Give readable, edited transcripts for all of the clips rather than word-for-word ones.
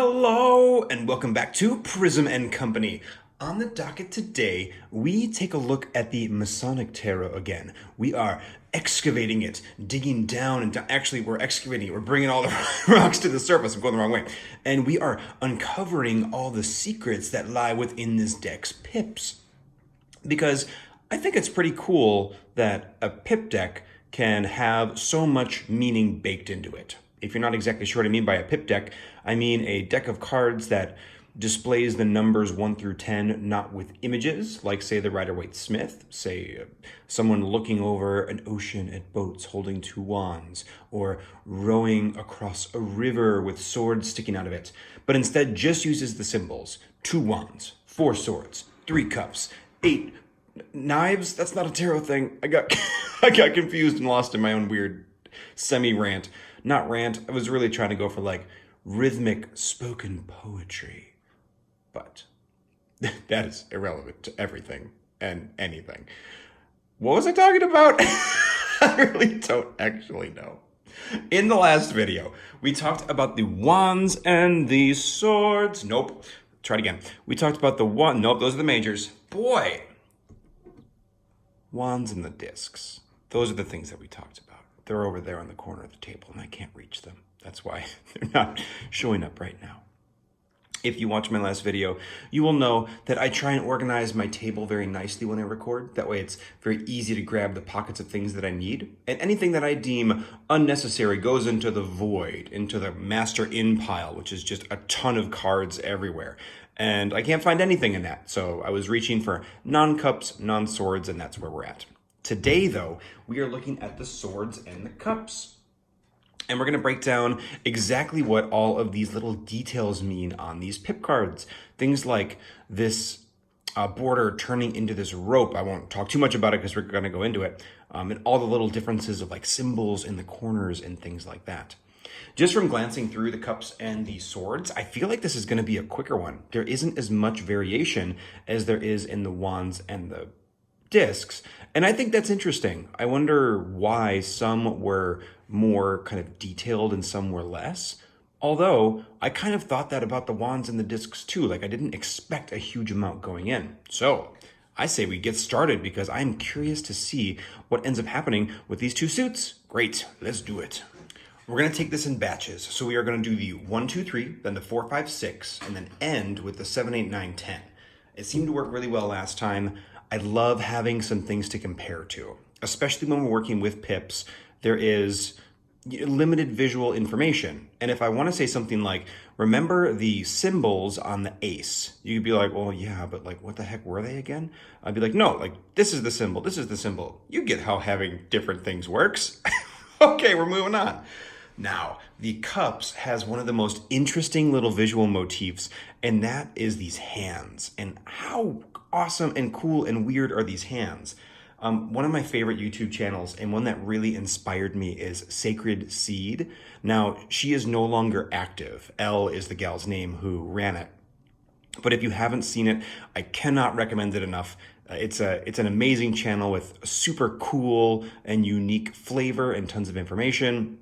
Hello and welcome back to Prism & Company. On the docket today, we take a look at the Masonic Tarot again. We are excavating it, digging down and actually we're excavating it. We're bringing all the rocks to the surface. I'm going the wrong way. And we are uncovering all the secrets that lie within this deck's pips. Because I think it's pretty cool that a pip deck can have so much meaning baked into it. If you're not exactly sure what I mean by a pip deck, I mean a deck of cards that displays the numbers 1 through 10, not with images, like say the Rider-Waite-Smith, say someone looking over an ocean at boats holding 2 wands, or rowing across a river with swords sticking out of it, but instead just uses the symbols: 2 wands, 4 swords, 3 cups, 8 knives. That's not a tarot thing. I got confused and lost in my own weird semi-rant. Not rant, I was really trying to go for like rhythmic spoken poetry. But that is irrelevant to everything and anything. What was I talking about? I really don't actually know. In the last video, we talked about the wands and the swords. Nope. Try it again. We talked about the wand. Nope, those are the majors. Boy. Wands and the discs. Those are the things that we talked about. They're over there on the corner of the table and I can't reach them. That's why they're not showing up right now. If you watch my last video, you will know that I try and organize my table very nicely when I record. That way it's very easy to grab the pockets of things that I need. And anything that I deem unnecessary goes into the void, into the master in pile, which is just a ton of cards everywhere. And I can't find anything in that. So I was reaching for non-cups, non-swords, and that's where we're at. Today, though, we are looking at the swords and the cups. And we're going to break down exactly what all of these little details mean on these pip cards. Things like this border turning into this rope. I won't talk too much about it because we're going to go into it. And all the little differences of like symbols in the corners and things like that. Just from glancing through the cups and the swords, I feel like this is going to be a quicker one. There isn't as much variation as there is in the wands and the discs. And I think that's interesting. I wonder why some were more kind of detailed and some were less. Although I kind of thought that about the wands and the discs too. Like I didn't expect a huge amount going in. So I say we get started because I'm curious to see what ends up happening with these 2 suits. Great, let's do it. We're going to take this in batches. So we are going to do the 1, 2, 3, then the 4, 5, 6, and then end with the 7, 8, 9, 10. It seemed to work really well last time. I love having some things to compare to, especially when we're working with pips. There is limited visual information. And if I want to say something like, remember the symbols on the ace, you'd be like, well, yeah, but like, what the heck were they again? I'd be like, no, like, this is the symbol. This is the symbol. You get how having different things works. Okay, we're moving on. Now, the cups has one of the most interesting little visual motifs, and that is these hands. And how awesome and cool and weird are these hands? One of my favorite YouTube channels and one that really inspired me is Sacred Seed. Now, she is no longer active. Elle is the gal's name who ran it. But if you haven't seen it, I cannot recommend it enough. It's an amazing channel with a super cool and unique flavor and tons of information.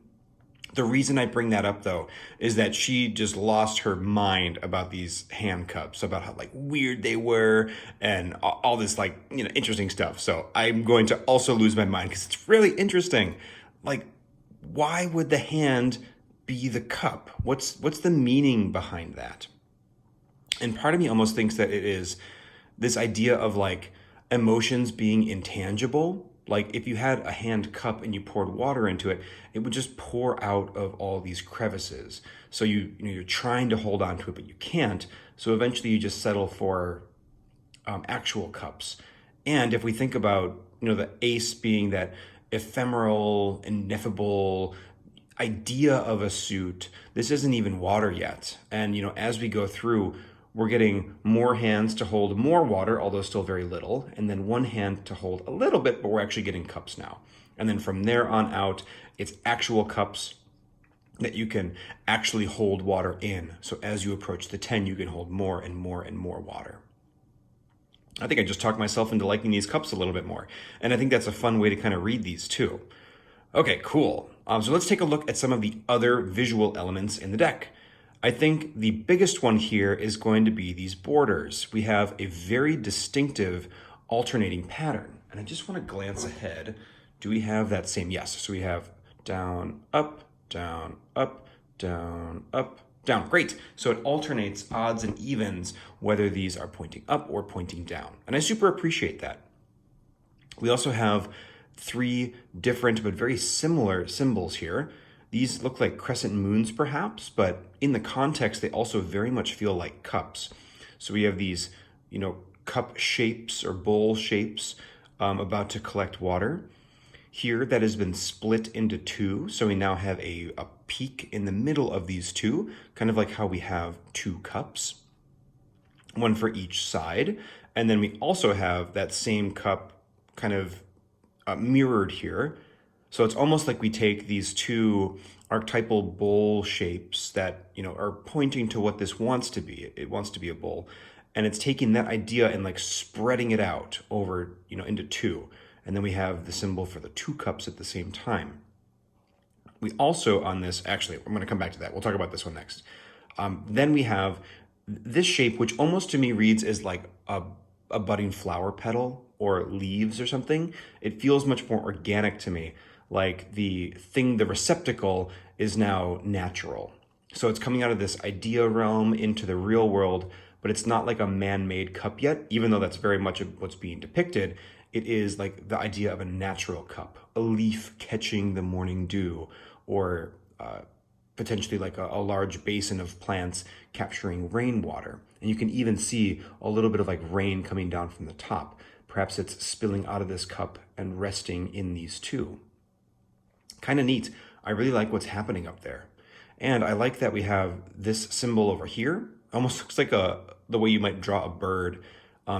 The reason I bring that up, though, is that she just lost her mind about these hand cups, about how like weird they were and all this like, interesting stuff. So I'm going to also lose my mind because it's really interesting. Like, why would the hand be the cup? What's the meaning behind that? And part of me almost thinks that it is this idea of like emotions being intangible. Like if you had a hand cup and you poured water into it, it would just pour out of all these crevices. So you're trying to hold on to it, but you can't. So eventually you just settle for actual cups. And if we think about, the ace being that ephemeral, ineffable idea of a suit, this isn't even water yet. And, as we go through, we're getting more hands to hold more water, although still very little, and then one hand to hold a little bit, but we're actually getting cups now. And then from there on out, it's actual cups that you can actually hold water in. So as you approach the 10, you can hold more and more and more water. I think I just talked myself into liking these cups a little bit more. And I think that's a fun way to kind of read these too. Okay, cool. So let's take a look at some of the other visual elements in the deck. I think the biggest one here is going to be these borders. We have a very distinctive alternating pattern. And I just want to glance ahead. Do we have that same? Yes. So we have down, up, down, up, down, up, down. Great. So it alternates odds and evens, whether these are pointing up or pointing down. And I super appreciate that. We also have 3 different but very similar symbols here. These look like crescent moons perhaps, but in the context, they also very much feel like cups. So we have these, cup shapes or bowl shapes about to collect water. Here, that has been split into 2. So we now have a peak in the middle of these 2, kind of like how we have 2 cups, one for each side. And then we also have that same cup kind of mirrored here. So it's almost like we take these 2 archetypal bowl shapes that, are pointing to what this wants to be. It wants to be a bowl. And it's taking that idea and like spreading it out over, into 2. And then we have the symbol for the 2 cups at the same time. We also on this, actually, I'm going to come back to that. We'll talk about this one next. Then we have this shape, which almost to me reads as like a budding flower petal or leaves or something. It feels much more organic to me. Like the receptacle is now natural. So it's coming out of this idea realm into the real world, but it's not like a man-made cup yet, even though that's very much what's being depicted. It is like the idea of a natural cup, a leaf catching the morning dew, or potentially like a large basin of plants capturing rainwater. And you can even see a little bit of like rain coming down from the top. Perhaps it's spilling out of this cup and resting in these 2. Kind of neat. I really like what's happening up there. And I like that we have this symbol over here. Almost looks like the way you might draw a bird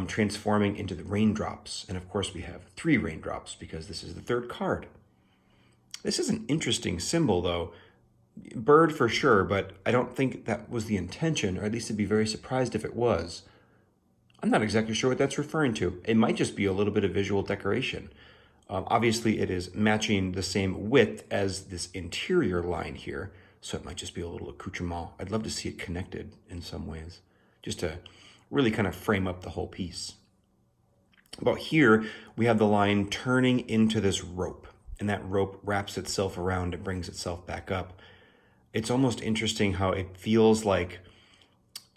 transforming into the raindrops. And of course we have 3 raindrops because this is the 3rd card. This is an interesting symbol though. Bird for sure, but I don't think that was the intention, or at least I'd be very surprised if it was. I'm not exactly sure what that's referring to. It might just be a little bit of visual decoration. Obviously it is matching the same width as this interior line here, so it might just be a little accoutrement. I'd love to see it connected in some ways, just to really kind of frame up the whole piece. But here we have the line turning into this rope, and that rope wraps itself around and brings itself back up. It's almost interesting how it feels like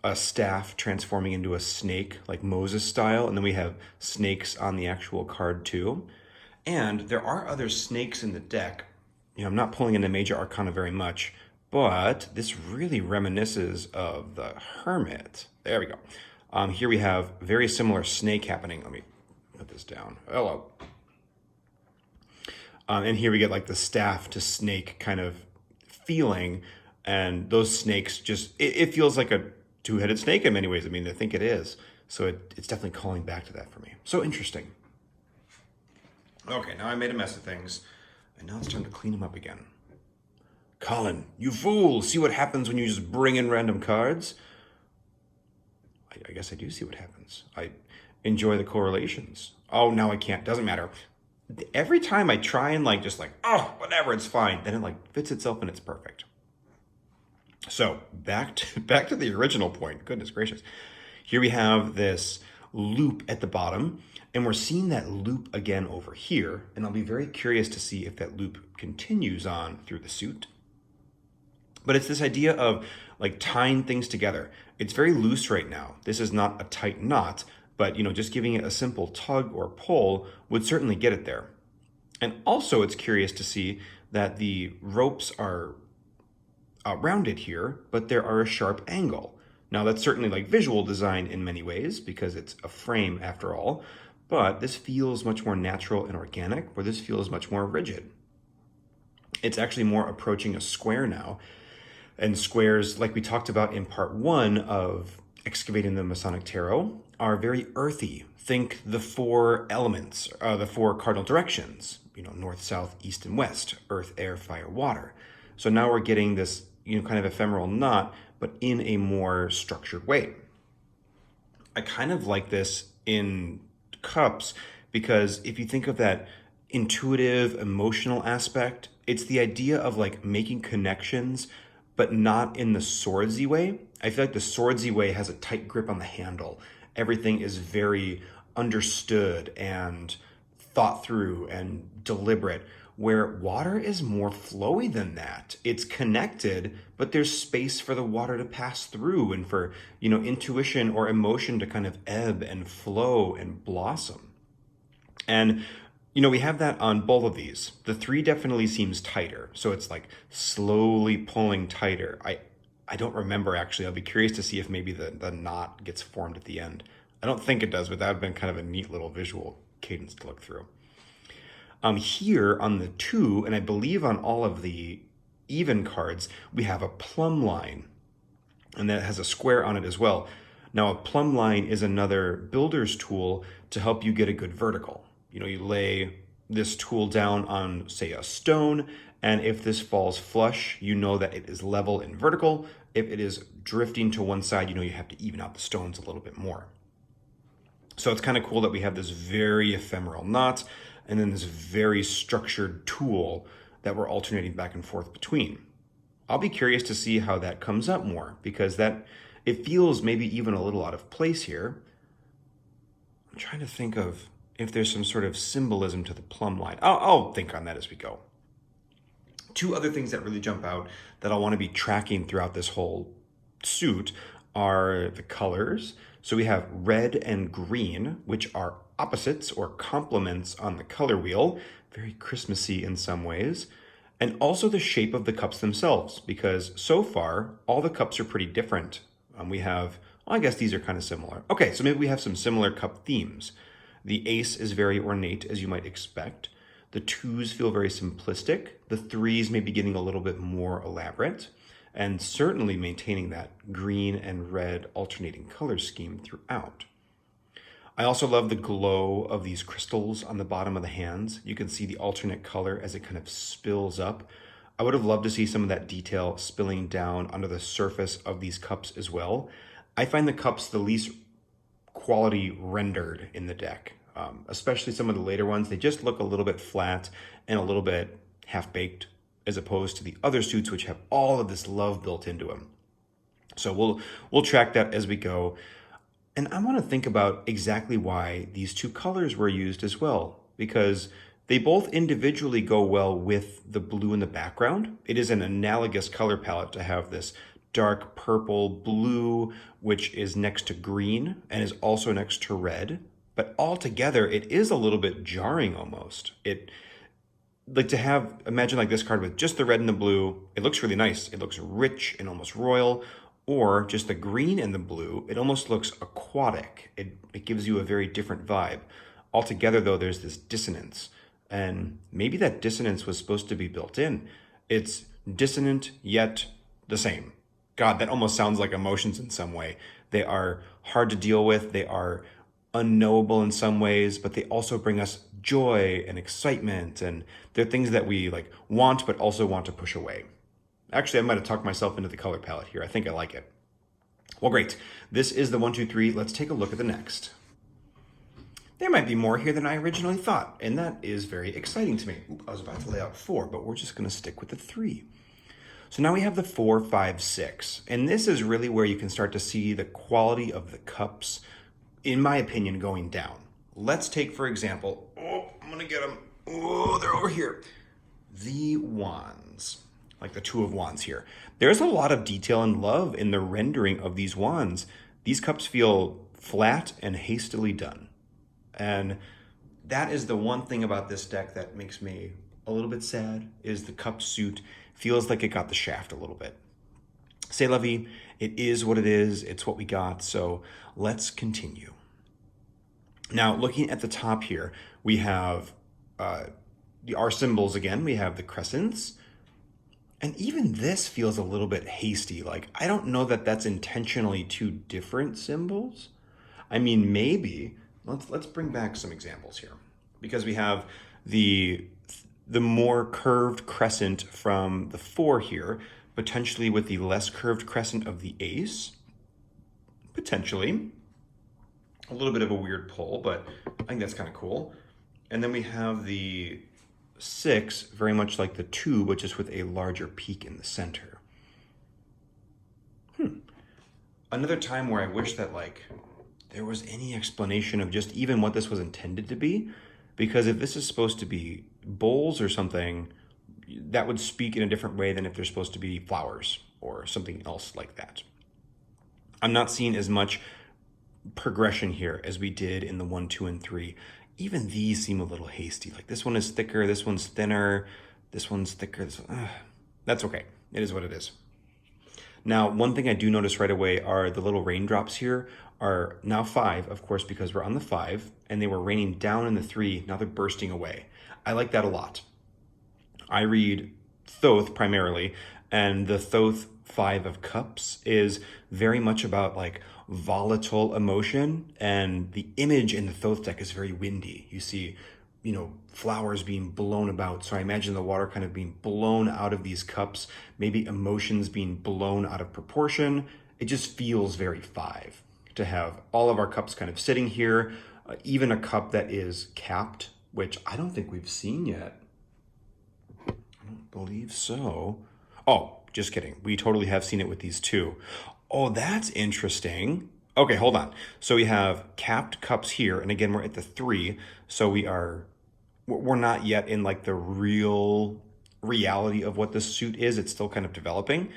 a staff transforming into a snake, like Moses style, and then we have snakes on the actual card too. And there are other snakes in the deck. I'm not pulling into Major Arcana very much, but this really reminisces of the Hermit. There we go. Here we have very similar snake happening. Let me put this down. Hello. And here we get like the staff to snake kind of feeling, and those snakes just, it feels like a 2-headed snake in many ways. I mean, I think it is. So it's definitely calling back to that for me. So interesting. Okay, now I made a mess of things, and now it's time to clean them up again. Colin, you fool! See what happens when you just bring in random cards? I guess I do see what happens. I enjoy the correlations. Oh, now I can't. Doesn't matter. Every time I try and oh, whatever, it's fine. Then it like fits itself and it's perfect. So back to the original point. Goodness gracious. Here we have this loop at the bottom, and we're seeing that loop again over here. And I'll be very curious to see if that loop continues on through the suit. But it's this idea of like tying things together. It's very loose right now. This is not a tight knot, but just giving it a simple tug or pull would certainly get it there. And also it's curious to see that the ropes are rounded here, but there are a sharp angle. Now that's certainly like visual design in many ways because it's a frame after all, but this feels much more natural and organic, where this feels much more rigid. It's actually more approaching a square now. And squares, like we talked about in part 1 of Excavating the Masonic Tarot, are very earthy. Think the 4 elements, the 4 cardinal directions, north, south, east, and west, earth, air, fire, water. So now we're getting this, kind of ephemeral knot, but in a more structured way. I kind of like this in cups because if you think of that intuitive, emotional aspect, it's the idea of like making connections, but not in the swordsy way. I feel like the swordsy way has a tight grip on the handle. Everything is very understood and thought through and deliberate, where water is more flowy than that. It's connected, but there's space for the water to pass through and for, intuition or emotion to kind of ebb and flow and blossom. And, we have that on both of these. The 3 definitely seems tighter. So it's like slowly pulling tighter. I don't remember actually. I'll be curious to see if maybe the knot gets formed at the end. I don't think it does, but that would have been kind of a neat little visual cadence to look through. Here on the 2, and I believe on all of the even cards, we have a plumb line, and that has a square on it as well. Now, a plumb line is another builder's tool to help you get a good vertical. You lay this tool down on, say, a stone, and if this falls flush, you know that it is level and vertical. If it is drifting to one side, you have to even out the stones a little bit more. So it's kind of cool that we have this very ephemeral knot and then this very structured tool that we're alternating back and forth between. I'll be curious to see how that comes up more, because it feels maybe even a little out of place here. I'm trying to think of if there's some sort of symbolism to the plumb line. I'll think on that as we go. 2 other things that really jump out that I want to be tracking throughout this whole suit are the colors. So we have red and green, which are opposites or complements on the color wheel, very Christmassy in some ways, and also the shape of the cups themselves, because so far, all the cups are pretty different. We have, I guess these are kind of similar. Okay, so maybe we have some similar cup themes. The ace is very ornate, as you might expect. The 2s feel very simplistic. The 3s may be getting a little bit more elaborate, and certainly maintaining that green and red alternating color scheme throughout. I also love the glow of these crystals on the bottom of the hands. You can see the alternate color as it kind of spills up. I would have loved to see some of that detail spilling down under the surface of these cups as well. I find the cups the least quality rendered in the deck, especially some of the later ones. They just look a little bit flat and a little bit half-baked, as opposed to the other suits, which have all of this love built into them. So we'll track that as we go. And I want to think about exactly why these 2 colors were used as well, because they both individually go well with the blue in the background. It is an analogous color palette to have this dark purple blue, which is next to green and is also next to red. But altogether, it is a little bit jarring almost. Imagine like this card with just the red and the blue. It looks really nice. It looks rich and almost royal. Or just the green and the blue, it almost looks aquatic. It gives you a very different vibe. Altogether, though, there's this dissonance. And maybe that dissonance was supposed to be built in. It's dissonant, yet the same. God, that almost sounds like emotions in some way. They are hard to deal with. They are unknowable in some ways, but they also bring us joy and excitement. And they're things that we want, but also want to push away. Actually, I might have talked myself into the color palette here. I think I like it. Well, great. This is the 1, 2, 3. Let's take a look at the next. There might be more here than I originally thought, and that is very exciting to me. I was about to lay out 4, but we're just going to stick with the 3. So now we have the 4, 5, 6, and this is really where you can start to see the quality of the cups, in my opinion, going down. Let's take, for example, I'm going to get them. Oh, they're over here. The wands. Like the 2 of wands here. There's a lot of detail and love in the rendering of these wands. These cups feel flat and hastily done. And that is the one thing about this deck that makes me a little bit sad, is the cup suit feels like it got the shaft a little bit. C'est la vie. It is what it is. It's what we got. So let's continue. Now, looking at the top here, we have our symbols again. We have the crescents. And even this feels a little bit hasty. I don't know that that's intentionally 2 different symbols. I mean, maybe. Let's bring back some examples here, because we have the more curved crescent from the 4 here, potentially with the less curved crescent of the ace. Potentially. A little bit of a weird pull, but I think that's kind of cool. And then we have the 6, very much like the 2, but just with a larger peak in the center. another time where I wish that like there was any explanation of just even what this was intended to be. Because if this is supposed to be bowls or something, that would speak in a different way than if they're supposed to be flowers or something else like that. I'm not seeing as much progression here as we did in the 1, 2, and 3. Even these seem a little hasty. Like this one is thicker, this one's thinner, this one's thicker. That's okay. It is what it is. Now, one thing I do notice right away are the little raindrops here are now 5, of course, because we're on the 5, and they were raining down in the 3. Now they're bursting away. I like that a lot. I read Thoth primarily, and the Thoth 5 of Cups is very much about like volatile emotion, and the image in the Thoth deck is very windy. You see, flowers being blown about. So I imagine the water kind of being blown out of these cups, maybe emotions being blown out of proportion. It just feels very 5 to have all of our cups kind of sitting here, even a cup that is capped, which I don't think we've seen yet. I don't believe so. Oh, just kidding. We totally have seen it with these two. Oh, that's interesting. Okay, hold on. So we have capped cups here, and again, we're at the 3. So we're not yet in like the real reality of what this suit is. It's still kind of developing.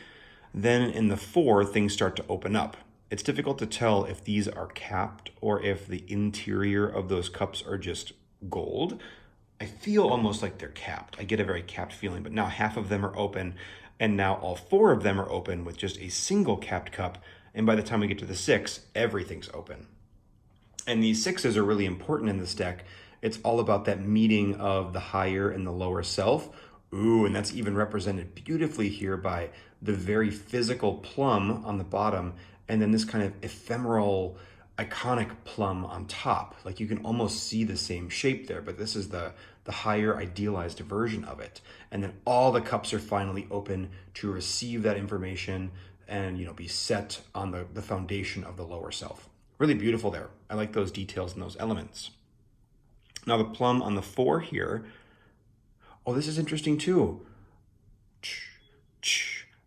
Then in the 4, things start to open up. It's difficult to tell if these are capped or if the interior of those cups are just gold. I feel almost like they're capped. I get a very capped feeling, but now half of them are open, and now all 4 of them are open with just a single capped cup. And by the time we get to the 6, everything's open. And these 6s are really important in this deck. It's all about that meeting of the higher and the lower self. Ooh, and that's even represented beautifully here by the very physical plum on the bottom, and then this kind of ephemeral, iconic plum on top. Like you can almost see the same shape there, but this is the higher idealized version of it. And then all the cups are finally open to receive that information and be set on the foundation of the lower self. Really beautiful there. I like those details and those elements. Now the plum on the 4 here, oh, this is interesting too.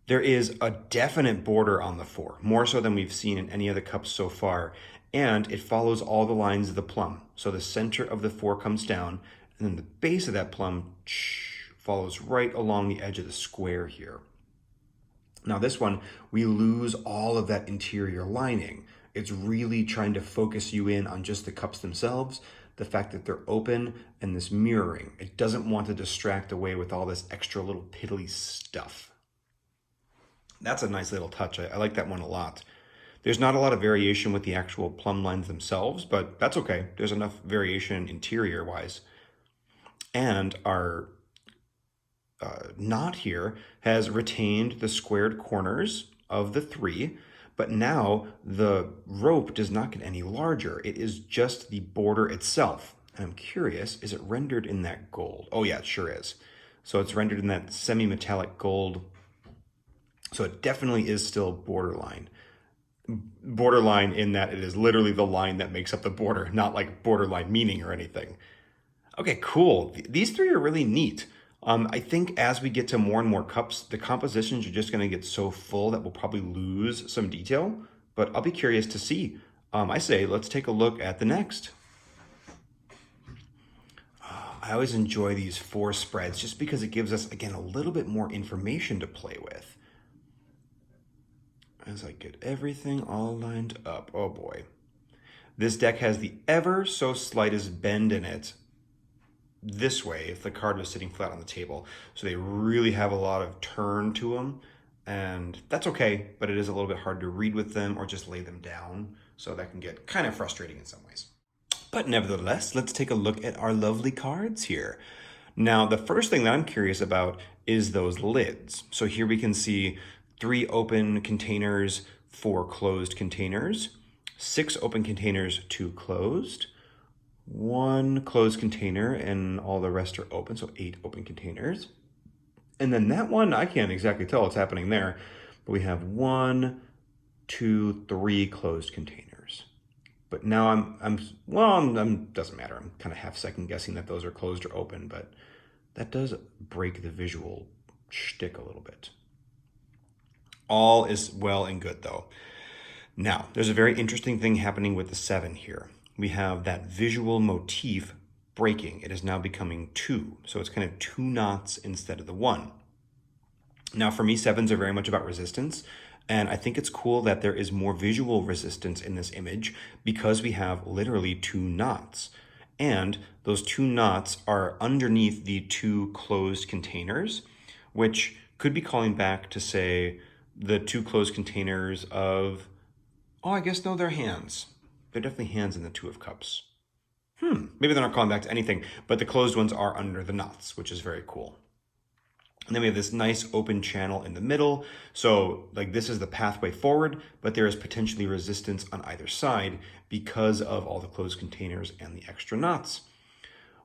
There is a definite border on the 4, more so than we've seen in any of the cups so far, and it follows all the lines of the plum. So the center of the 4 comes down, and then the base of that plum follows right along the edge of the square here. Now this one, we lose all of that interior lining. It's really trying to focus you in on just the cups themselves, the fact that they're open, and this mirroring. It doesn't want to distract away with all this extra little piddly stuff. That's a nice little touch. I like that one a lot. There's not a lot of variation with the actual plumb lines themselves, but that's okay. There's enough variation interior-wise. And our knot here has retained the squared corners of the 3, but now the rope does not get any larger. It is just the border itself. And I'm curious, is it rendered in that gold? Oh yeah, it sure is. So it's rendered in that semi-metallic gold. So it definitely is still borderline. Borderline in that it is literally the line that makes up the border, not like borderline meaning or anything. Okay, cool. These 3 are really neat. I think as we get to more and more cups, the compositions are just going to get so full that we'll probably lose some detail, but I'll be curious to see. I say, let's take a look at the next. I always enjoy these 4 spreads just because it gives us, again, a little bit more information to play with. As I get everything all lined up, oh boy. This deck has the ever so slightest bend in it this way if the card was sitting flat on the table. So they really have a lot of turn to them, and that's okay, but it is a little bit hard to read with them or just lay them down. So that can get kind of frustrating in some ways. But nevertheless, let's take a look at our lovely cards here. Now, the first thing that I'm curious about is those lids. So here we can see 3 open containers, 4 closed containers, 6 open containers, 2 closed, 1 closed container, and all the rest are open, so 8 open containers. And then that one, I can't exactly tell what's happening there, but we have 1, 2, 3 closed containers. But now I'm doesn't matter. I'm kind of half second guessing that those are closed or open, but that does break the visual shtick a little bit. All is well and good though. Now, there's a very interesting thing happening with the 7 here. We have that visual motif breaking. It is now becoming 2. So it's kind of 2 knots instead of the 1. Now, for me, 7s are very much about resistance. And I think it's cool that there is more visual resistance in this image because we have literally 2 knots. And those 2 knots are underneath the 2 closed containers, which could be calling back to, say, the 2 closed containers of, oh, I guess no, they're hands. They're definitely hands in the 2 of cups. Maybe they're not calling back to anything, but the closed ones are under the knots, which is very cool. And then we have this nice open channel in the middle. So like this is the pathway forward, but there is potentially resistance on either side because of all the closed containers and the extra knots.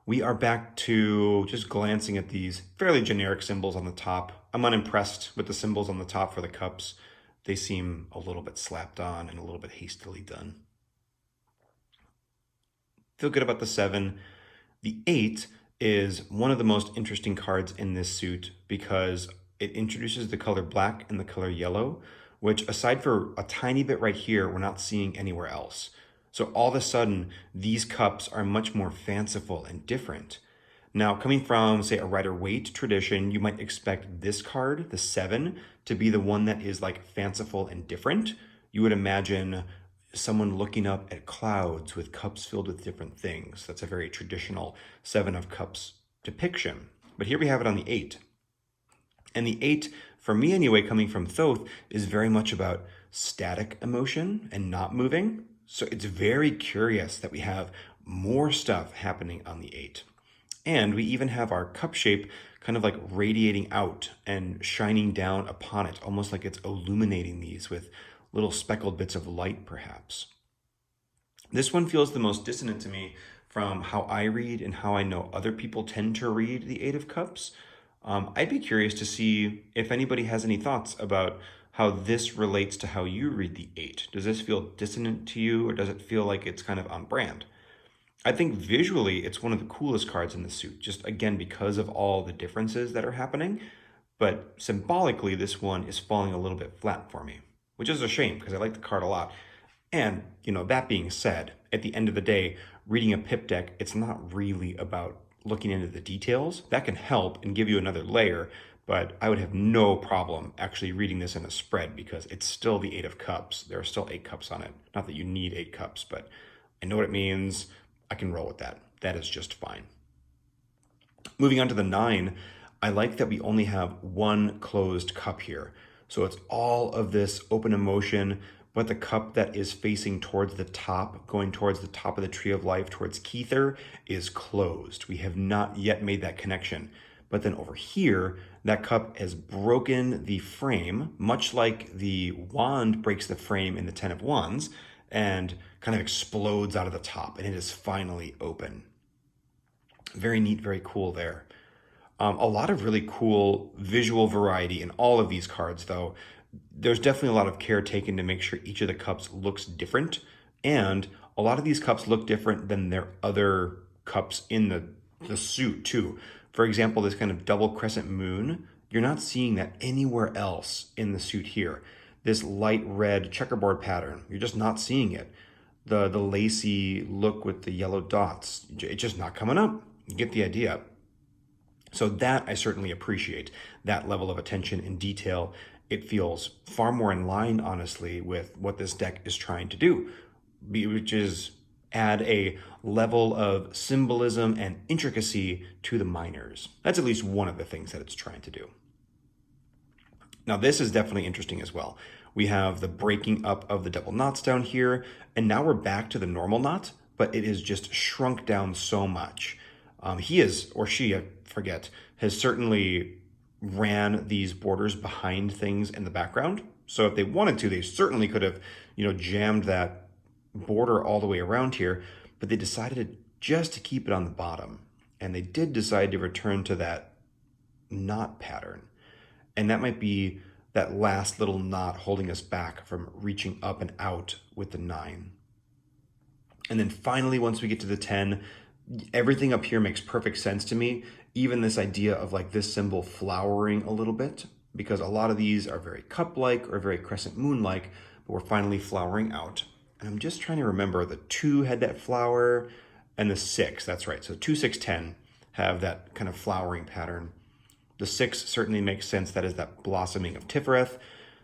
We are back to just glancing at these fairly generic symbols on the top. I'm unimpressed with the symbols on the top for the cups. They seem a little bit slapped on and a little bit hastily done. Feel good about the 7. The 8 is one of the most interesting cards in this suit because it introduces the color black and the color yellow, which aside for a tiny bit right here, we're not seeing anywhere else. So all of a sudden, these cups are much more fanciful and different. Now, coming from, say, a Rider-Waite tradition, you might expect this card, the 7, to be the one that is like fanciful and different. You would imagine someone looking up at clouds with cups filled with different things. That's a very traditional 7 of Cups depiction. But here we have it on the 8. And the 8, for me anyway, coming from Thoth, is very much about static emotion and not moving. So it's very curious that we have more stuff happening on the 8. And we even have our cup shape kind of like radiating out and shining down upon it, almost like it's illuminating these with little speckled bits of light, perhaps. This one feels the most dissonant to me from how I read and how I know other people tend to read the 8 of Cups. I'd be curious to see if anybody has any thoughts about how this relates to how you read the 8. Does this feel dissonant to you, or does it feel like it's kind of on brand? I think visually it's one of the coolest cards in the suit, just again because of all the differences that are happening. But symbolically, this one is falling a little bit flat for me, which is a shame because I like the card a lot. And, that being said, at the end of the day, reading a pip deck, it's not really about looking into the details. That can help and give you another layer, but I would have no problem actually reading this in a spread because it's still the 8 of Cups. There are still 8 cups on it. Not that you need 8 cups, but I know what it means. I can roll with that. That is just fine. Moving on to the 9, I like that we only have one closed cup here. So it's all of this open emotion, but the cup that is facing towards the top, going towards the top of the Tree of Life, towards Kether, is closed. We have not yet made that connection. But then over here, that cup has broken the frame, much like the wand breaks the frame in the 10 of Wands, and kind of explodes out of the top, and it is finally open. Very neat, very cool there. A lot of really cool visual variety in all of these cards, though. There's definitely a lot of care taken to make sure each of the cups looks different, and a lot of these cups look different than their other cups in the suit, too. For example, this kind of double crescent moon, you're not seeing that anywhere else in the suit here. This light red checkerboard pattern, you're just not seeing it. The lacy look with the yellow dots, it's just not coming up. You get the idea. So that I certainly appreciate, that level of attention and detail. It feels far more in line, honestly, with what this deck is trying to do, which is add a level of symbolism and intricacy to the minors. That's at least one of the things that it's trying to do. Now, this is definitely interesting as well. We have the breaking up of the double knots down here, and now we're back to the normal knot, but it is just shrunk down so much. He is, or she, I forget, has certainly ran these borders behind things in the background. So if they wanted to, they certainly could have, jammed that border all the way around here, but they decided just to keep it on the bottom. And they did decide to return to that knot pattern. And that might be that last little knot holding us back from reaching up and out with the 9. And then finally, once we get to the 10, everything up here makes perfect sense to me. Even this idea of like this symbol flowering a little bit, because a lot of these are very cup-like or very crescent moon-like, but we're finally flowering out. And I'm just trying to remember, the 2 had that flower, and the 6, that's right. So 2, 6, 10 have that kind of flowering pattern. The 6 certainly makes sense. That is that blossoming of Tifereth.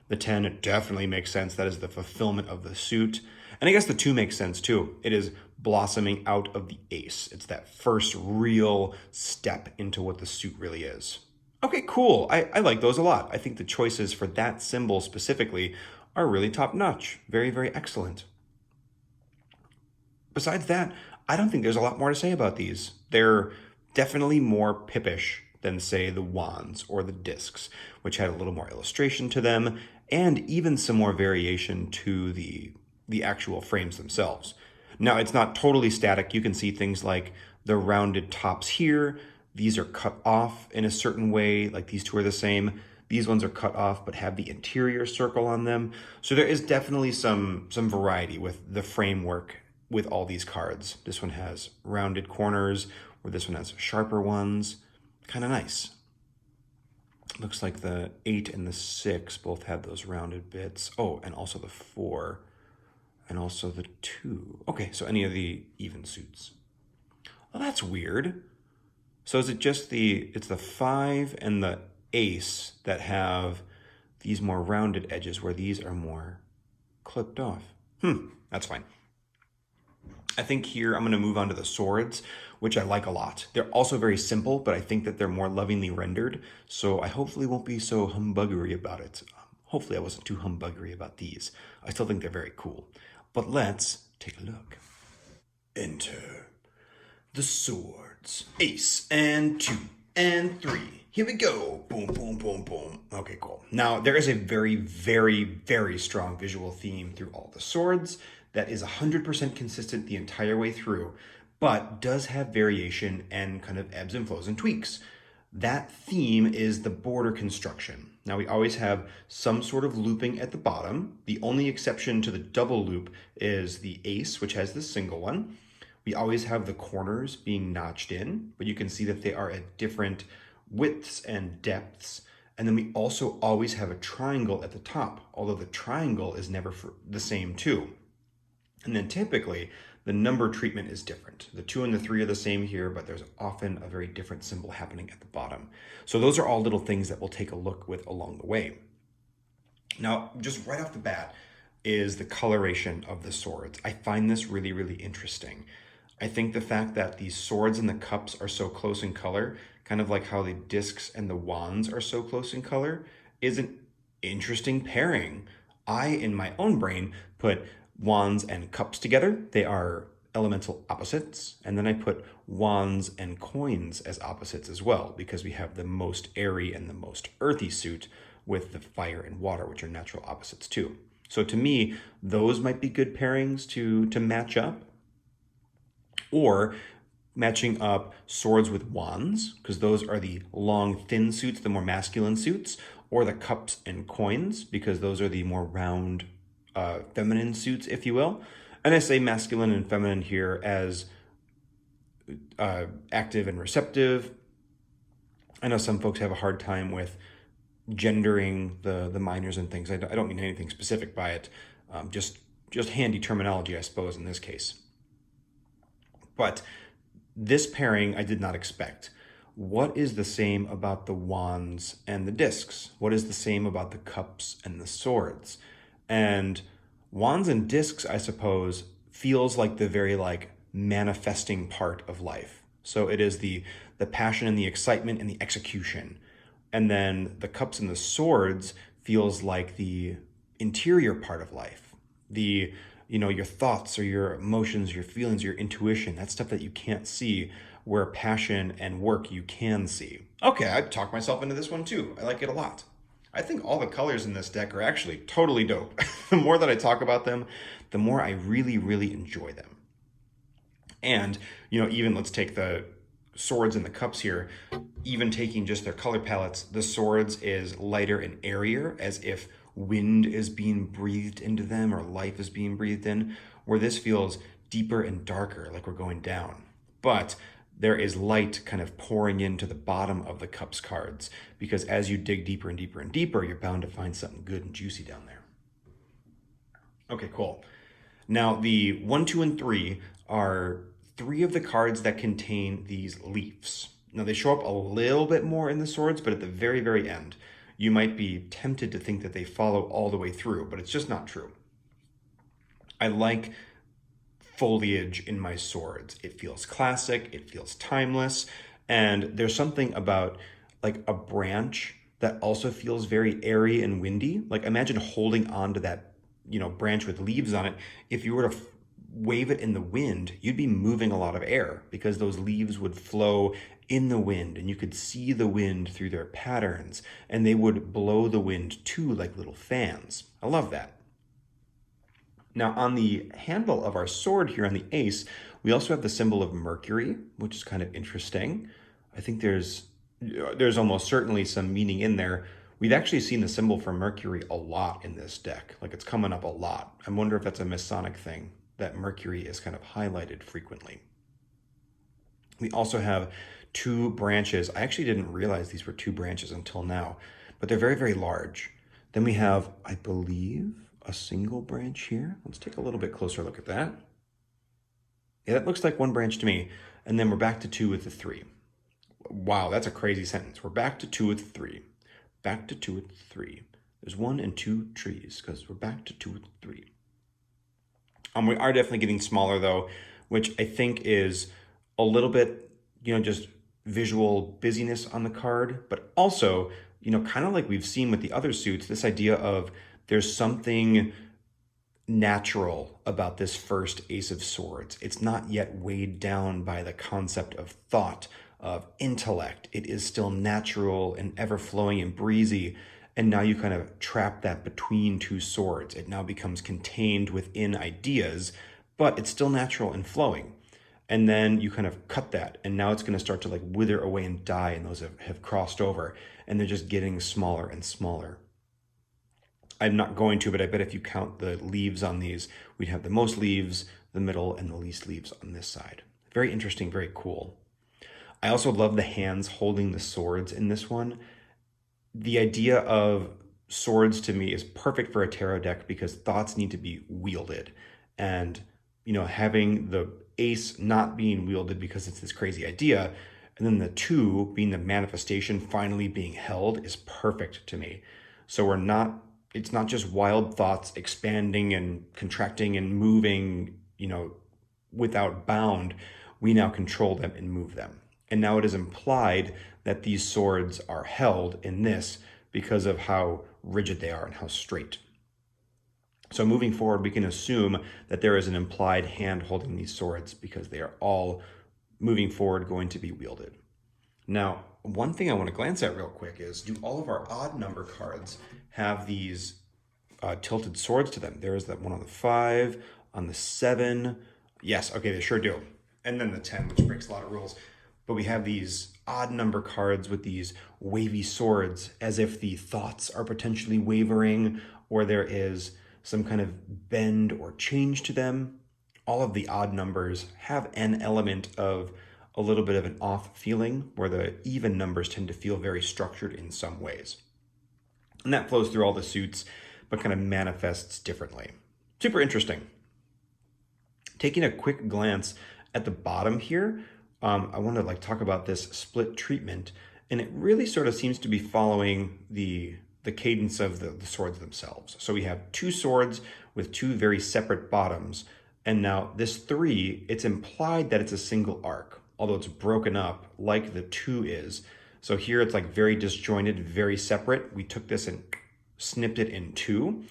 The 10 definitely makes sense. That is the fulfillment of the suit. And I guess the 2 makes sense too. It is blossoming out of the ace. It's that first real step into what the suit really is. Okay, cool. I like those a lot. I think the choices for that symbol specifically are really top notch. Very, very excellent. Besides that, I don't think there's a lot more to say about these. They're definitely more pippish than, say, the wands or the discs, which had a little more illustration to them, and even some more variation to the actual frames themselves. Now, it's not totally static. You can see things like the rounded tops here. These are cut off in a certain way, like these 2 are the same. These ones are cut off but have the interior circle on them. So there is definitely some variety with the framework with all these cards. This one has rounded corners, where this one has sharper ones. Kind of nice. Looks like the 8 and the 6 both have those rounded bits. Oh, and also the 4, and also the 2. Okay, so any of the even suits. Well, that's weird. So is it just it's the 5 and the ace that have these more rounded edges, where these are more clipped off? That's fine. I think here I'm going to move on to the swords, which I like a lot. They're also very simple, but I think that they're more lovingly rendered, so I hopefully won't be so humbuggery about it. Hopefully I wasn't too humbuggery about these. I still think they're very cool. But let's take a look. Enter the swords. Ace and 2 and 3. Here we go. Boom, boom, boom, boom. Okay, cool. Now, there is a very, very, very strong visual theme through all the swords that is 100% consistent the entire way through, but does have variation and kind of ebbs and flows and tweaks. That theme is the border construction. Now, we always have some sort of looping at the bottom. The only exception to the double loop is the ace, which has the single one. We always have the corners being notched in, but you can see that they are at different widths and depths. And then we also always have a triangle at the top, although the triangle is never the same too. And then typically the number treatment is different. The 2 and the 3 are the same here, but there's often a very different symbol happening at the bottom. So those are all little things that we'll take a look with along the way. Now, just right off the bat is the coloration of the swords. I find this really, really interesting. I think the fact that these swords and the cups are so close in color, kind of like how the discs and the wands are so close in color, is an interesting pairing. I, in my own brain, put wands and cups together. They are elemental opposites. And then I put wands and coins as opposites as well, because we have the most airy and the most earthy suit with the fire and water, which are natural opposites too. So to me, those might be good pairings to match up. Or matching up swords with wands, because those are the long, thin suits, the more masculine suits, or the cups and coins, because those are the more round, feminine suits, if you will. And I say masculine and feminine here as active and receptive. I know some folks have a hard time with gendering the minors and things. I don't mean anything specific by it. Just handy terminology, I suppose, in this case. But this pairing I did not expect. What is the same about the wands and the discs? What is the same about the cups and the swords? And wands and discs, I suppose, feels like the very manifesting part of life. So it is the passion and the excitement and the execution. And then the cups and the swords feels like the interior part of life. Your thoughts or your emotions, your feelings, your intuition, that stuff that you can't see, where passion and work you can see. Okay, I talked myself into this one too. I like it a lot. I think all the colors in this deck are actually totally dope. The more that I talk about them, the more I really, really enjoy them. And, even let's take the swords and the cups here, even taking just their color palettes, the swords is lighter and airier, as if wind is being breathed into them or life is being breathed in, where this feels deeper and darker, like we're going down. But there is light kind of pouring into the bottom of the cups cards, because as you dig deeper and deeper and deeper, you're bound to find something good and juicy down there. Okay, cool. Now, the 1, 2, and 3 are 3 of the cards that contain these leaves. Now, they show up a little bit more in the swords, but at the very, very end, you might be tempted to think that they follow all the way through, but it's just not true. I like foliage in my swords. It feels classic, it feels timeless, and there's something about like a branch that also feels very airy and windy. Like imagine holding on to that, branch with leaves on it. If you were to wave it in the wind, you'd be moving a lot of air because those leaves would flow in the wind and you could see the wind through their patterns and they would blow the wind too like little fans. I love that. Now on the handle of our sword here on the ace, we also have the symbol of Mercury, which is kind of interesting. I think there's almost certainly some meaning in there. We've actually seen the symbol for Mercury a lot in this deck. Like it's coming up a lot. I wonder if that's a Masonic thing, that Mercury is kind of highlighted frequently. We also have 2 branches. I actually didn't realize these were 2 branches until now, but they're very, very large. Then we have, I believe, a single branch here. Let's take a little bit closer look at that. Yeah, that looks like 1 branch to me. And then we're back to 2 with the 3. Wow, that's a crazy sentence. We're back to 2 with 3. Back to 2 with 3. There's 1 and 2 trees because we're back to 2 with 3. We are definitely getting smaller though, which I think is a little bit, just visual busyness on the card, but also, kind of like we've seen with the other suits, this idea of there's something natural about this first Ace of Swords. It's not yet weighed down by the concept of thought, of intellect. It is still natural and ever-flowing and breezy. And now you kind of trap that between 2 swords. It now becomes contained within ideas, but it's still natural and flowing. And then you kind of cut that, and now it's going to start to like wither away and die, and those have crossed over, and they're just getting smaller and smaller. I'm not going to, but I bet if you count the leaves on these, we'd have the most leaves, the middle, and the least leaves on this side. Very interesting, very cool. I also love the hands holding the swords in this one. The idea of swords to me is perfect for a tarot deck because thoughts need to be wielded. And, having the ace not being wielded because it's this crazy idea, and then the 2 being the manifestation finally being held is perfect to me. So it's not just wild thoughts expanding and contracting and moving, without bound. We now control them and move them. And now it is implied that these swords are held in this because of how rigid they are and how straight. So moving forward, we can assume that there is an implied hand holding these swords because they are all moving forward going to be wielded. Now, one thing I want to glance at real quick is, do all of our odd number cards have these tilted swords to them? There is that one on the 5, on the 7. Yes, okay, they sure do. And then the 10, which breaks a lot of rules. But we have these odd number cards with these wavy swords as if the thoughts are potentially wavering or there is some kind of bend or change to them. All of the odd numbers have an element of a little bit of an off feeling where the even numbers tend to feel very structured in some ways. And that flows through all the suits, but kind of manifests differently. Super interesting. Taking a quick glance at the bottom here, I want to talk about this split treatment, and it really sort of seems to be following the cadence of the swords themselves. So we have 2 swords with 2 very separate bottoms, and now this 3, it's implied that it's a single arc, although it's broken up like the 2 is. So here it's very disjointed, very separate. We took this and snipped it in 2.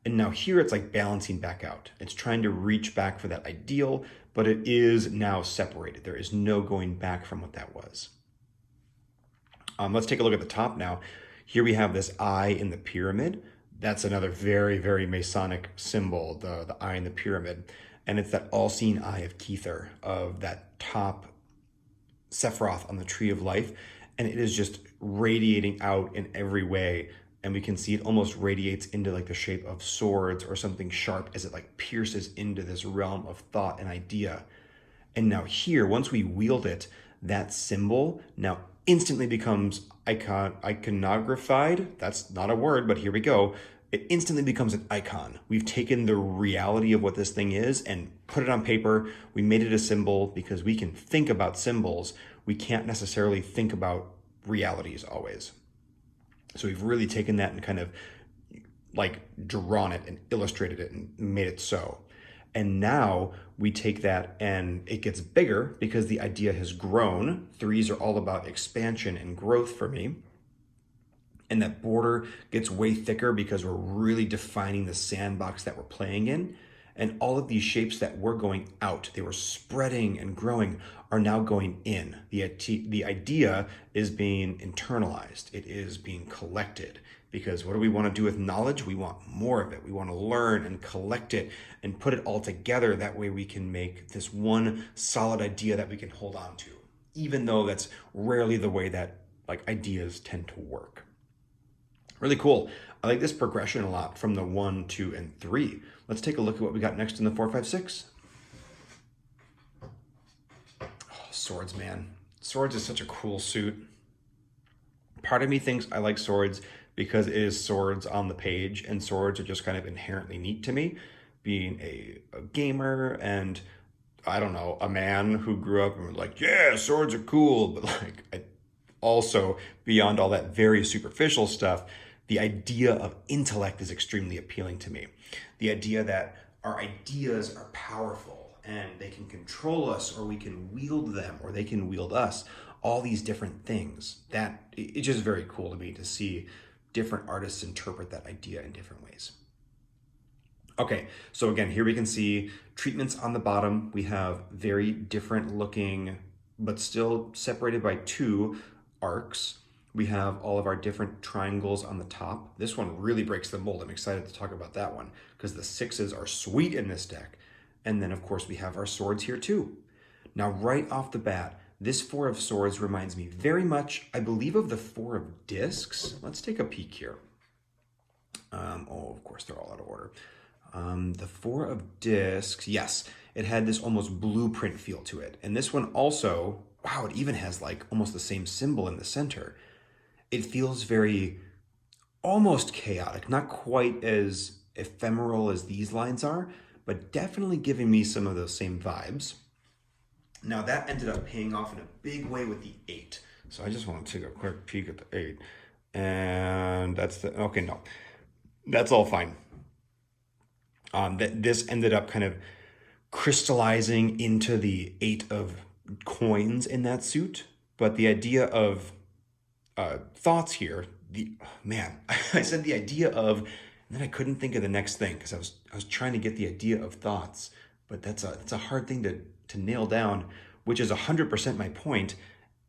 And now here it's balancing back out. It's trying to reach back for that ideal, but it is now separated. There is no going back from what that was. Let's take a look at the top now. Here we have this eye in the pyramid. That's another very, very Masonic symbol, the eye in the pyramid. And it's that all-seeing eye of Kether, of that top Sephiroth on the Tree of Life. And it is just radiating out in every way. And we can see it almost radiates into the shape of swords or something sharp as it pierces into this realm of thought and idea. And now here, once we wield it, that symbol now instantly becomes iconographied. That's not a word, but here we go. it instantly becomes an icon. We've taken the reality of what this thing is and put it on paper. We made it a symbol because we can think about symbols. We can't necessarily think about realities always. So we've really taken that and kind of like drawn it and illustrated it and made it so. And now we take that and it gets bigger because the idea has grown. Threes are all about expansion and growth for me. And that border gets way thicker because we're really defining the sandbox that we're playing in. And all of these shapes that were going out, they were spreading and growing, are now going in. The idea is being internalized. It is being collected. Because what do we want to do with knowledge? We want more of it. We want to learn and collect it and put it all together. That way we can make this one solid idea that we can hold on to, even though that's rarely the way that like ideas tend to work. Really cool. I like this progression a lot from the 1, 2, and 3. Let's take a look at what we got next in the 4, 5, 6. Oh, swords, man. Swords is such a cool suit. Part of me thinks I like swords because it is swords on the page, and swords are just kind of inherently neat to me. Being a gamer and, I don't know, a man who grew up and was like, yeah, swords are cool. But like, also beyond all that very superficial stuff, the idea of intellect is extremely appealing to me. The idea that our ideas are powerful and they can control us, or we can wield them, or they can wield us, all these different things. That it's just very cool to me to see different artists interpret that idea in different ways. Okay, so again, here we can see treatments on the bottom. We have very different looking, but still separated by 2 arcs. We have all of our different triangles on the top. This one really breaks the mold. I'm excited to talk about that one because the 6s are sweet in this deck. And then of course we have our swords here too. Now right off the bat, this 4 of swords reminds me very much, I believe, of the 4 of discs. Let's take a peek here. Oh, of course they're all out of order. The 4 of discs, yes, it had this almost blueprint feel to it. And this one also, wow, it even has like almost the same symbol in the center. It feels very almost chaotic, not quite as ephemeral as these lines are, but definitely giving me some of those same vibes. Now that ended up paying off in a big way with the 8. So I just want to take a quick peek at the 8. And that's the, okay, no, that's all fine. This ended up kind of crystallizing into the 8 of coins in that suit. But the idea of thoughts here, I said the idea of, and then I couldn't think of the next thing because I was trying to get the idea of thoughts, but it's a hard thing to nail down, which is 100% my point.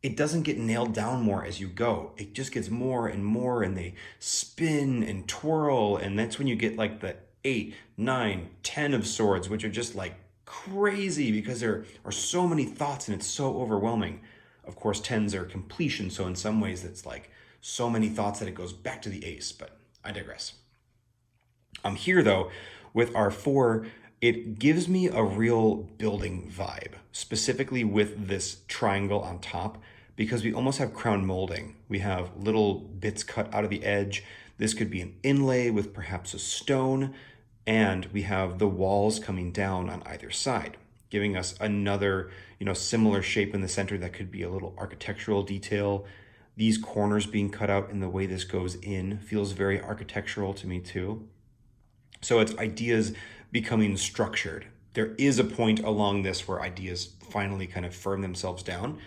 It doesn't get nailed down more as you go. It just gets more and more, and they spin and twirl, and that's when you get like the 8, 9, 10 of swords, which are just like crazy because there are so many thoughts and it's so overwhelming. Of course, 10s are completion, so in some ways it's like so many thoughts that it goes back to the ace, but I digress. Here though, with our 4, it gives me a real building vibe, specifically with this triangle on top, because we almost have crown molding. We have little bits cut out of the edge. This could be an inlay with perhaps a stone, and we have the walls coming down on either side, giving us another, similar shape in the center that could be a little architectural detail. These corners being cut out and the way this goes in feels very architectural to me too. So it's ideas becoming structured. There is a point along this where ideas finally kind of firm themselves down,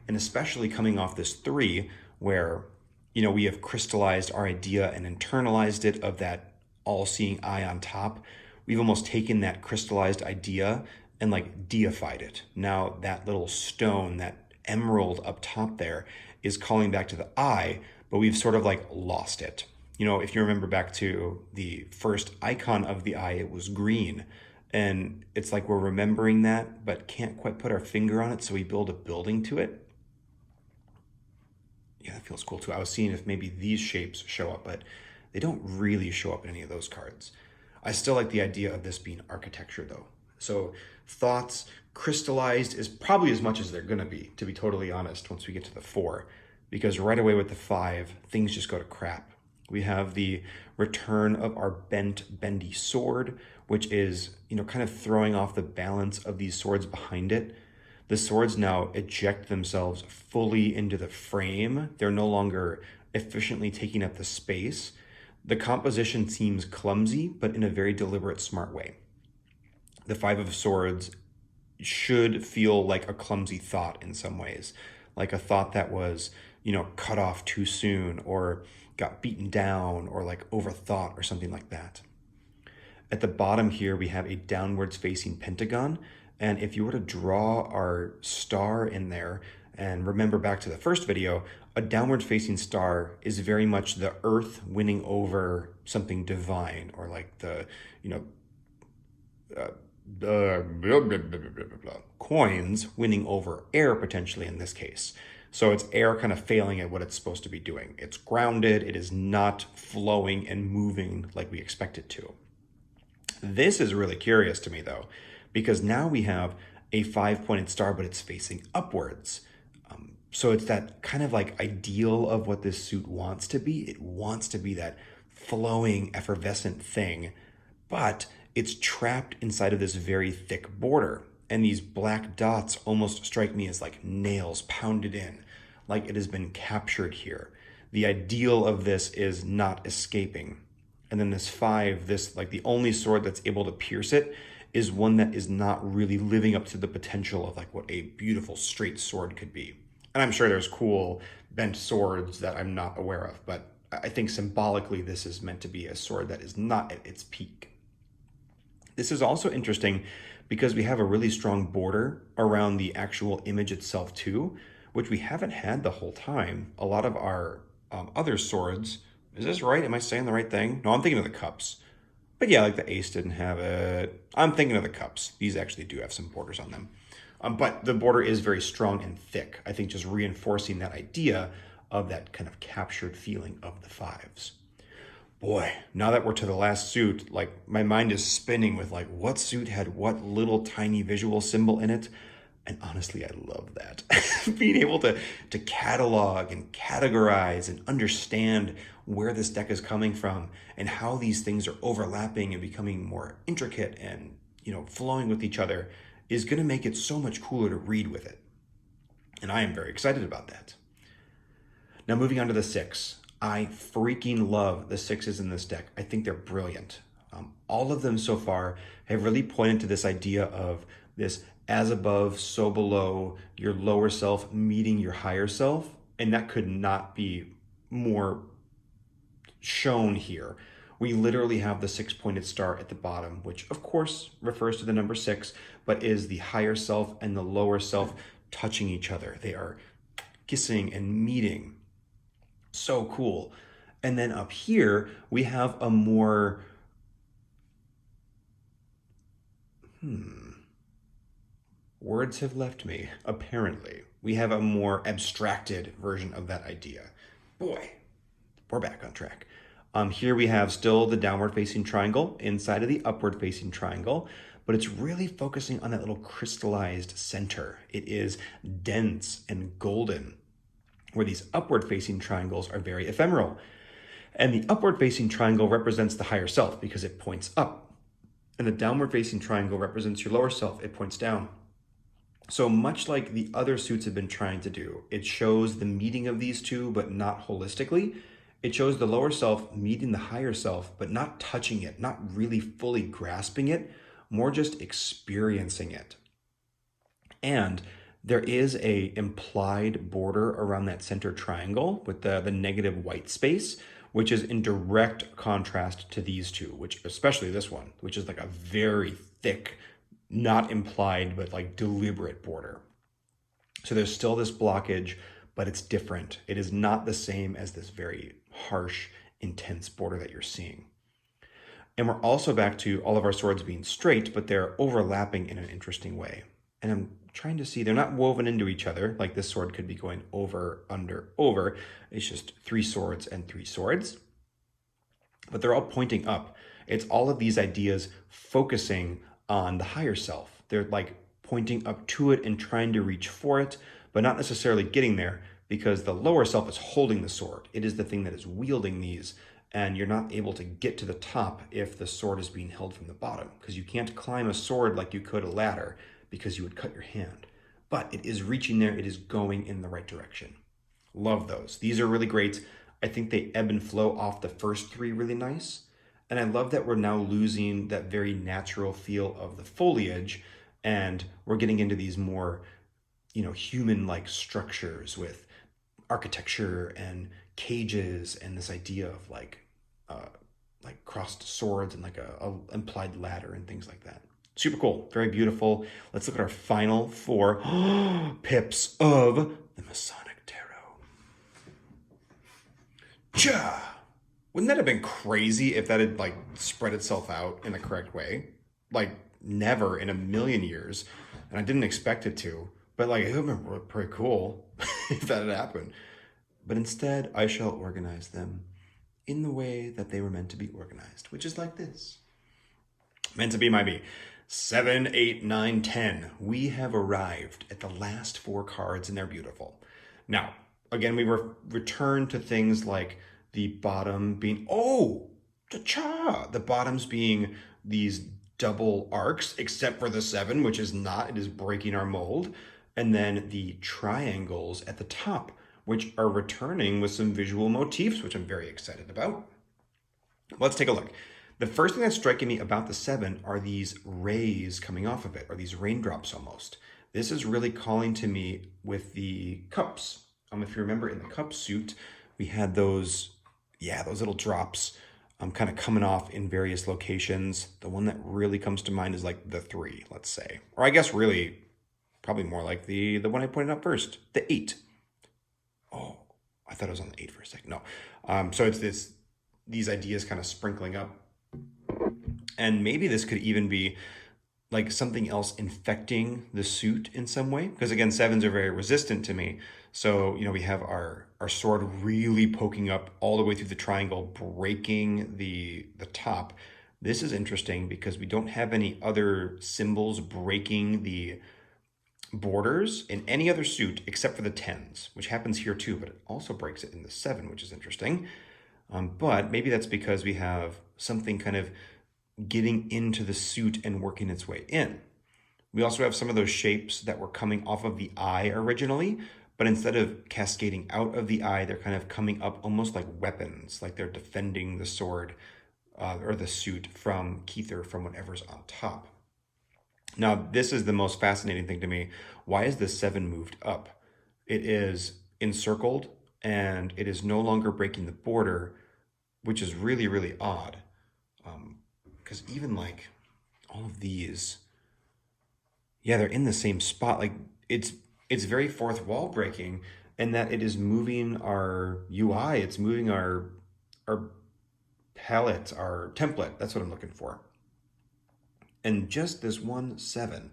and especially coming off this 3 where, we have crystallized our idea and internalized it of that all-seeing eye on top. We've almost taken that crystallized idea and like deified it. Now that little stone, that emerald up top there, is calling back to the eye, but we've sort of like lost it. If you remember back to the first icon of the eye, it was green. And it's like we're remembering that, but can't quite put our finger on it, so we build a building to it. Yeah, that feels cool too. I was seeing if maybe these shapes show up, but they don't really show up in any of those cards. I still like the idea of this being architecture though. So thoughts crystallized is probably as much as they're gonna be, to be totally honest, once we get to the 4, because right away with the 5, things just go to crap. We have the return of our bent, bendy sword, which is, kind of throwing off the balance of these swords behind it. The swords now eject themselves fully into the frame. They're no longer efficiently taking up the space. The composition seems clumsy, but in a very deliberate, smart way. The Five of Swords should feel like a clumsy thought in some ways, like a thought that was, cut off too soon or got beaten down or like overthought or something like that. At the bottom here, we have a downwards facing pentagon. And if you were to draw our star in there, and remember back to the first video, a downward facing star is very much the earth winning over something divine, or like the, coins winning over air potentially in this case. So it's air kind of failing at what it's supposed to be doing. It's grounded, it is not flowing and moving like we expect it to. This is really curious to me though, because now we have a 5-pointed star, but it's facing upwards. So it's that kind of like ideal of what this suit wants to be. It wants to be that flowing, effervescent thing, but it's trapped inside of this very thick border. And these black dots almost strike me as like nails pounded in, like it has been captured here. The ideal of this is not escaping. And then this 5, this like the only sword that's able to pierce it, is one that is not really living up to the potential of like what a beautiful straight sword could be. And I'm sure there's cool bent swords that I'm not aware of, but I think symbolically this is meant to be a sword that is not at its peak. This is also interesting because we have a really strong border around the actual image itself too, which we haven't had the whole time. A lot of our other swords, is this right? Am I saying the right thing? No, I'm thinking of the cups. But yeah, like the ace didn't have it. I'm thinking of the cups. These actually do have some borders on them. But the border is very strong and thick. I think just reinforcing that idea of that kind of captured feeling of the 5s. Boy, now that we're to the last suit, like my mind is spinning with like what suit had what little tiny visual symbol in it. And honestly, I love that. Being able to catalog and categorize and understand where this deck is coming from and how these things are overlapping and becoming more intricate and, flowing with each other is going to make it so much cooler to read with it. And I am very excited about that. Now moving on to the 6. I freaking love the 6s in this deck. I think they're brilliant. All of them so far have really pointed to this idea of this as above, so below, your lower self meeting your higher self. And that could not be more shown here. We literally have the 6-pointed star at the bottom, which of course refers to the number 6, but is the higher self and the lower self touching each other. They are kissing and meeting. So cool. And then up here, we have a more, words have left me, apparently. We have a more abstracted version of that idea. Boy, we're back on track. Here we have still the downward facing triangle inside of the upward facing triangle, but it's really focusing on that little crystallized center. It is dense and golden, where these upward facing triangles are very ephemeral. And the upward facing triangle represents the higher self because it points up. And the downward facing triangle represents your lower self, it points down. So much like the other suits have been trying to do, it shows the meeting of these two, but not holistically. It shows the lower self meeting the higher self, but not touching it, not really fully grasping it, more just experiencing it. And there is a implied border around that center triangle with the negative white space, which is in direct contrast to these two, which especially this one, which is like a very thick, not implied, but like deliberate border. So there's still this blockage, but it's different. It is not the same as this very harsh, intense border that you're seeing. And we're also back to all of our swords being straight, but they're overlapping in an interesting way. And I'm trying to see, they're not woven into each other, like this sword could be going over, under, over. It's just 3 swords and 3 swords. But they're all pointing up. It's all of these ideas focusing on the higher self. They're like pointing up to it and trying to reach for it, but not necessarily getting there because the lower self is holding the sword. It is the thing that is wielding these and you're not able to get to the top if the sword is being held from the bottom, because you can't climb a sword like you could a ladder because you would cut your hand. But it is reaching there, it is going in the right direction. Love those. These are really great. I think they ebb and flow off the first three really nice. And I love that we're now losing that very natural feel of the foliage, and we're getting into these more, human-like structures with architecture and cages and this idea of like crossed swords and like a implied ladder and things like that. Super cool, very beautiful. Let's look at our final 4 pips of the Masonic Tarot. Cha! Wouldn't that have been crazy if that had like spread itself out in the correct way? Like never in a million years. And I didn't expect it to, but like it would have been pretty cool if that had happened. But instead, I shall organize them in the way that they were meant to be organized, which is like this. Meant to be might be. 7, 8, 9, 10. We have arrived at the last 4 cards, and they're beautiful. Now, again, we return to things like the bottom being, cha-cha! The bottoms being these double arcs, except for the 7, which is not. It is breaking our mold. And then the triangles at the top, which are returning with some visual motifs, which I'm very excited about. Let's take a look. The first thing that's striking me about the 7 are these rays coming off of it, or these raindrops almost. This is really calling to me with the cups. If you remember in the cup suit, we had those little drops kind of coming off in various locations. The one that really comes to mind is like the 3, let's say. Or I guess really, probably more like the one I pointed out first, the 8. Oh, I thought it was on the 8 for a second. No. So it's these ideas kind of sprinkling up. And maybe this could even be like something else infecting the suit in some way. Because again, 7s are very resistant to me. So, we have our sword really poking up all the way through the triangle, breaking the top. This is interesting because we don't have any other symbols breaking the borders in any other suit except for the 10s, which happens here too, but it also breaks it in the 7, which is interesting. But maybe that's because we have something kind of getting into the suit and working its way in. We also have some of those shapes that were coming off of the eye originally, but instead of cascading out of the eye, they're kind of coming up almost like weapons, like they're defending the sword or the suit from Keither, from whatever's on top. Now, this is the most fascinating thing to me. Why is the 7 moved up? It is encircled, and it is no longer breaking the border, which is really, really odd. Because even like all of these, they're in the same spot. Like it's very fourth wall breaking, and that it is moving our UI. It's moving our palette, our template. That's what I'm looking for. And just this 1 7.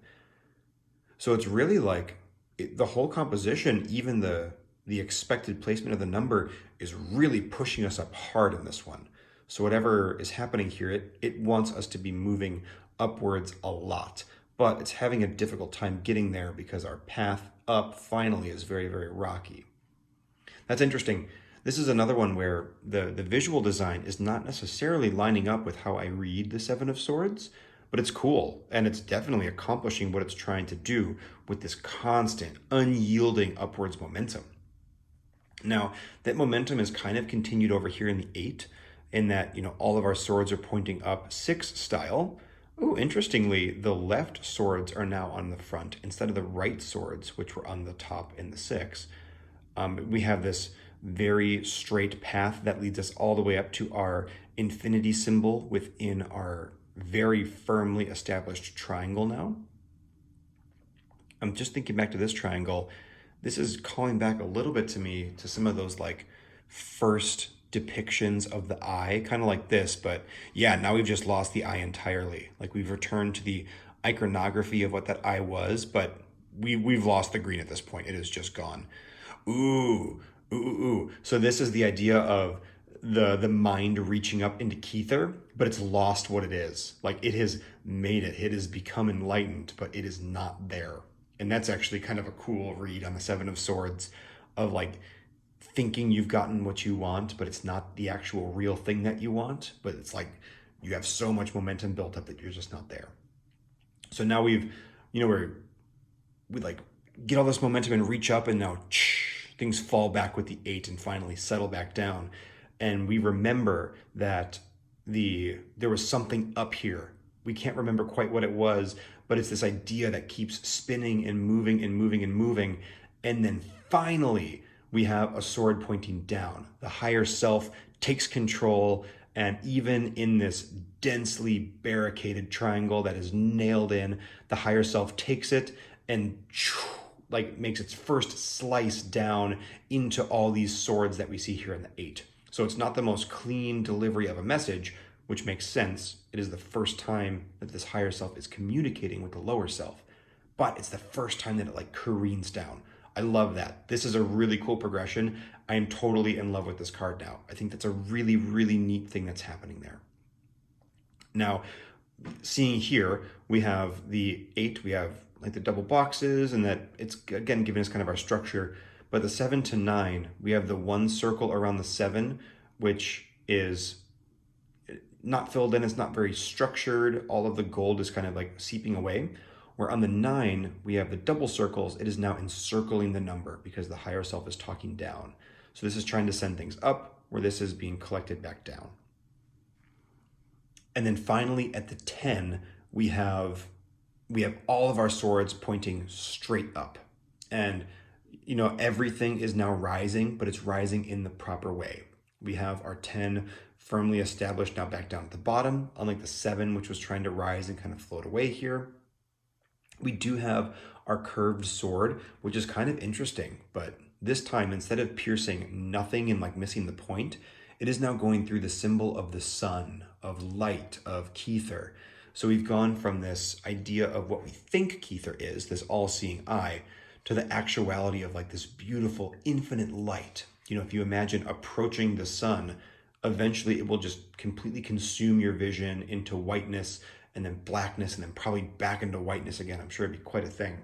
So it's really like the whole composition, even the expected placement of the number is really pushing us up hard in this one. So whatever is happening here, it wants us to be moving upwards a lot, but it's having a difficult time getting there because our path up finally is very, very rocky. That's interesting. This is another one where the visual design is not necessarily lining up with how I read the 7 of Swords, but it's cool, and it's definitely accomplishing what it's trying to do with this constant, unyielding upwards momentum. Now, that momentum is kind of continued over here in the 8, in that, all of our swords are pointing up 6 style. Oh, interestingly, the left swords are now on the front instead of the right swords, which were on the top in the 6. We have this very straight path that leads us all the way up to our infinity symbol within our very firmly established triangle now. I'm just thinking back to this triangle. This is calling back a little bit to me to some of those like first depictions of the eye, kind of like this, but now we've just lost the eye entirely. Like we've returned to the iconography of what that eye was, but we've lost the green at this point. It is just gone. Ooh. So this is the idea of the mind reaching up into Keither, but it's lost what it is. Like it has made it. It has become enlightened, but it is not there. And that's actually kind of a cool read on the 7 of Swords, of like thinking you've gotten what you want, but it's not the actual real thing that you want, but it's like you have so much momentum built up that you're just not there. So now we like get all this momentum and reach up, and now things fall back with the 8 and finally settle back down. And we remember that there was something up here. We can't remember quite what it was, but it's this idea that keeps spinning and moving and moving and moving. And then finally, we have a sword pointing down. The higher self takes control, and even in this densely barricaded triangle that is nailed in, the higher self takes it and like makes its first slice down into all these swords that we see here in the 8. So it's not the most clean delivery of a message, which makes sense. It is the first time that this higher self is communicating with the lower self, but it's the first time that it like careens down. I love that. This is a really cool progression. I am totally in love with this card now. I think that's a really, really neat thing that's happening there. Now, seeing here, we have the 8, we have like the double boxes, and that it's again giving us kind of our structure. But the 7 to 9, we have the 1 circle around the 7, which is not filled in, it's not very structured. All of the gold is kind of like seeping away. Where on the 9, we have the double circles. It is now encircling the number because the higher self is talking down. So this is trying to send things up, where this is being collected back down. And then finally at the 10, we have all of our swords pointing straight up. And everything is now rising, but it's rising in the proper way. We have our 10 firmly established now back down at the bottom, unlike the 7, which was trying to rise and kind of float away here. We do have our curved sword, which is kind of interesting, but this time, instead of piercing nothing and like missing the point, it is now going through the symbol of the sun, of light, of Kether. So we've gone from this idea of what we think Kether is, this all-seeing eye, to the actuality of like this beautiful infinite light. If you imagine approaching the sun, eventually it will just completely consume your vision into whiteness and then blackness and then probably back into whiteness again. I'm sure it'd be quite a thing.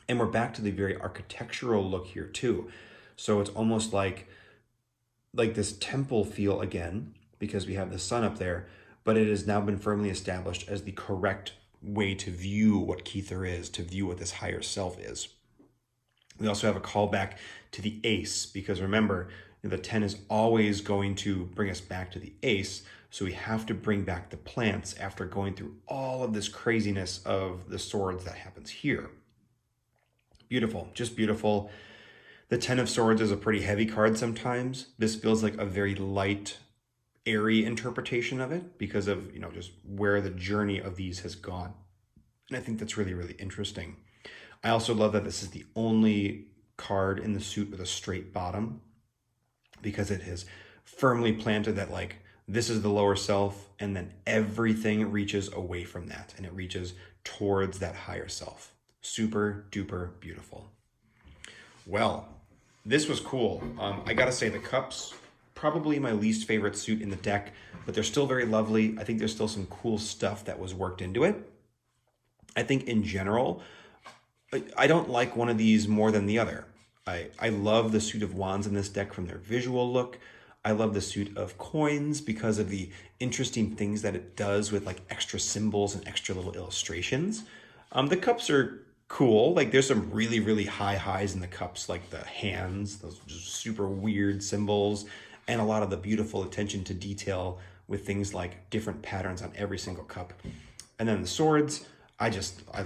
And we're back to the very architectural look here too. So it's almost like this temple feel again, because we have the sun up there, but it has now been firmly established as the correct way to view what Kether is, to view what this higher self is. We also have a callback to the ace, because remember, the 10 is always going to bring us back to the ace, so we have to bring back the plants after going through all of this craziness of the swords that happens here. Beautiful, just beautiful. The 10 of Swords is a pretty heavy card sometimes. This feels like a very light, airy interpretation of it because of, just where the journey of these has gone. And I think that's really, really interesting. I also love that this is the only card in the suit with a straight bottom, because it has firmly planted that like this is the lower self, and then everything reaches away from that and it reaches towards that higher self. Super duper beautiful. Well, this was cool. I gotta say, the cups, probably my least favorite suit in the deck, but they're still very lovely. I think there's still some cool stuff that was worked into it. I think in general, I don't like one of these more than the other. I love the suit of wands in this deck from their visual look. I love the suit of coins because of the interesting things that it does with like extra symbols and extra little illustrations. The cups are cool. Like there's some really, really high highs in the cups, like the hands, those just super weird symbols, and a lot of the beautiful attention to detail with things like different patterns on every single cup. And then the swords, I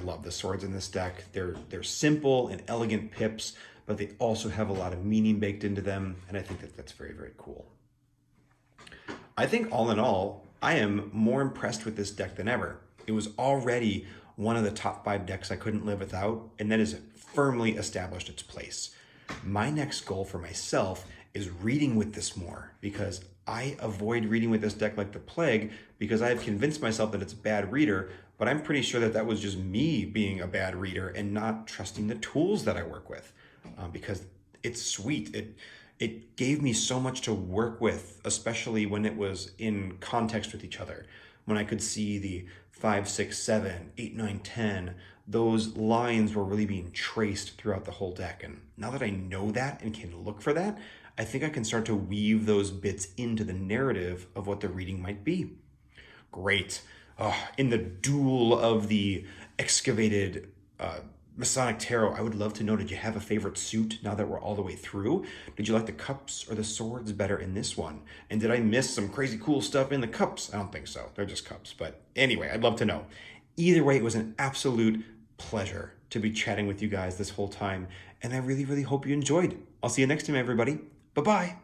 love the swords in this deck. They're simple and elegant pips, but they also have a lot of meaning baked into them, and I think that that's very, very cool. I think all in all, I am more impressed with this deck than ever. It was already one of the top 5 decks I couldn't live without, and that has firmly established its place. My next goal for myself is reading with this more, because I avoid reading with this deck like the plague, because I have convinced myself that it's a bad reader, but I'm pretty sure that that was just me being a bad reader and not trusting the tools that I work with. Because it's sweet. It gave me so much to work with, especially when it was in context with each other. When I could see the 5, 6, 7, 8, 9, 10, those lines were really being traced throughout the whole deck. And now that I know that and can look for that, I think I can start to weave those bits into the narrative of what the reading might be. Great. In the duel of the excavated Masonic Tarot, I would love to know, did you have a favorite suit now that we're all the way through? Did you like the cups or the swords better in this one? And did I miss some crazy cool stuff in the cups? I don't think so. They're just cups. But anyway, I'd love to know. Either way, it was an absolute pleasure to be chatting with you guys this whole time. And I really, really hope you enjoyed. I'll see you next time, everybody. Bye-bye.